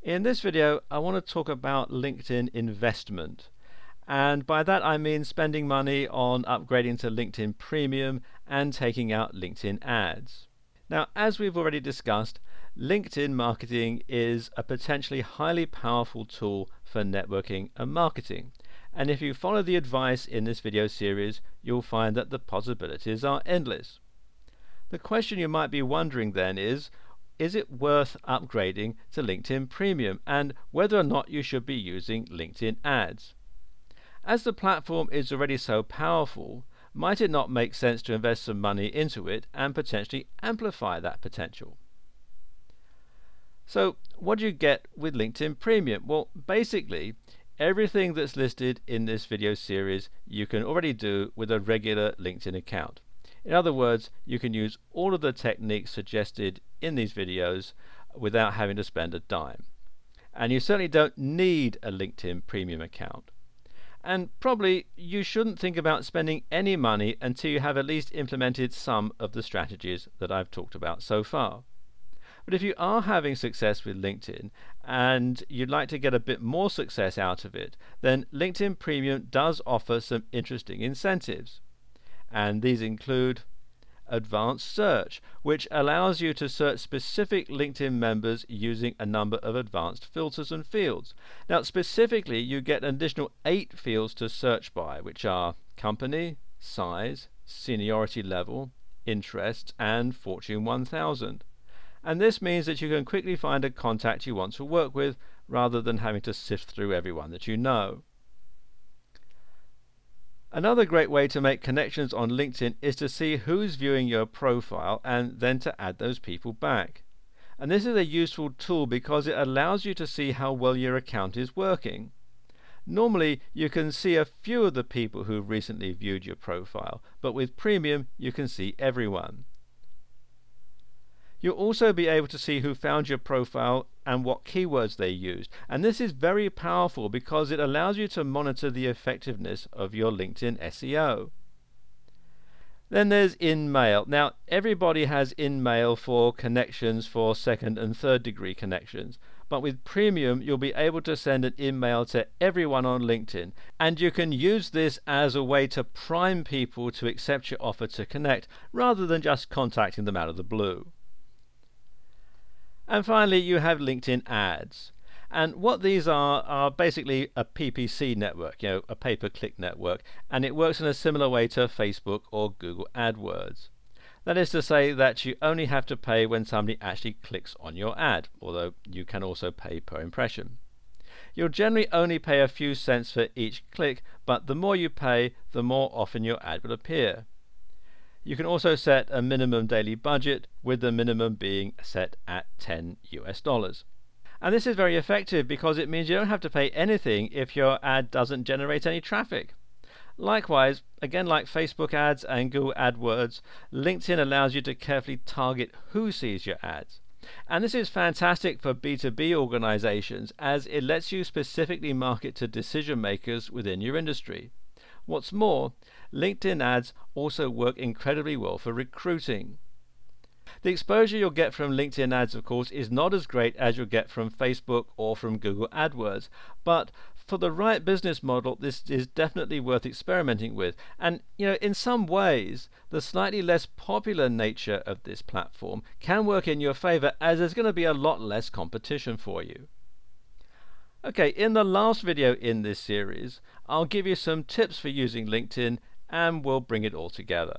In this video, I want to talk about LinkedIn investment. And by that I mean spending money on upgrading to LinkedIn Premium and taking out LinkedIn ads. Now, as we've already discussed, LinkedIn marketing is a potentially highly powerful tool for networking and marketing. And if you follow the advice in this video series, you'll find that the possibilities are endless. The question you might be wondering then is it worth upgrading to LinkedIn Premium, and whether or not you should be using LinkedIn ads? As the platform is already so powerful, might it not make sense to invest some money into it and potentially amplify that potential? So what do you get with LinkedIn Premium? Well, basically everything that's listed in this video series you can already do with a regular LinkedIn account. In other words, you can use all of the techniques suggested in these videos without having to spend a dime. And you certainly don't need a LinkedIn Premium account. And probably you shouldn't think about spending any money until you have at least implemented some of the strategies that I've talked about so far. But if you are having success with LinkedIn and you'd like to get a bit more success out of it, then LinkedIn Premium does offer some interesting incentives. And these include advanced search, which allows you to search specific LinkedIn members using a number of advanced filters and fields. Now, specifically, you get an additional 8 fields to search by, which are company, size, seniority level, interests, and Fortune 1000. And this means that you can quickly find a contact you want to work with rather than having to sift through everyone that you know. Another great way to make connections on LinkedIn is to see who's viewing your profile and then to add those people back. And this is a useful tool because it allows you to see how well your account is working. Normally you can see a few of the people who recently viewed your profile, but with Premium you can see everyone. You'll also be able to see who found your profile and what keywords they used. And this is very powerful because it allows you to monitor the effectiveness of your LinkedIn SEO. Then there's InMail. Now, everybody has InMail for connections for second and third degree connections. But with Premium, you'll be able to send an InMail to everyone on LinkedIn. And you can use this as a way to prime people to accept your offer to connect rather than just contacting them out of the blue. And finally, you have LinkedIn ads. And what these are basically a PPC network, a pay-per-click network, and it works in a similar way to Facebook or Google AdWords. That is to say that you only have to pay when somebody actually clicks on your ad, although you can also pay per impression. You'll generally only pay a few cents for each click, but the more you pay, the more often your ad will appear. You can also set a minimum daily budget, with the minimum being set at $10 US. And this is very effective because it means you don't have to pay anything if your ad doesn't generate any traffic. Likewise, again like Facebook ads and Google AdWords, LinkedIn allows you to carefully target who sees your ads. And this is fantastic for B2B organizations as it lets you specifically market to decision makers within your industry. What's more, LinkedIn ads also work incredibly well for recruiting. The exposure you'll get from LinkedIn ads, of course, is not as great as you'll get from Facebook or from Google AdWords, but for the right business model, this is definitely worth experimenting with. And in some ways, the slightly less popular nature of this platform can work in your favor, as there's going to be a lot less competition for you. Okay, in the last video in this series, I'll give you some tips for using LinkedIn and we'll bring it all together.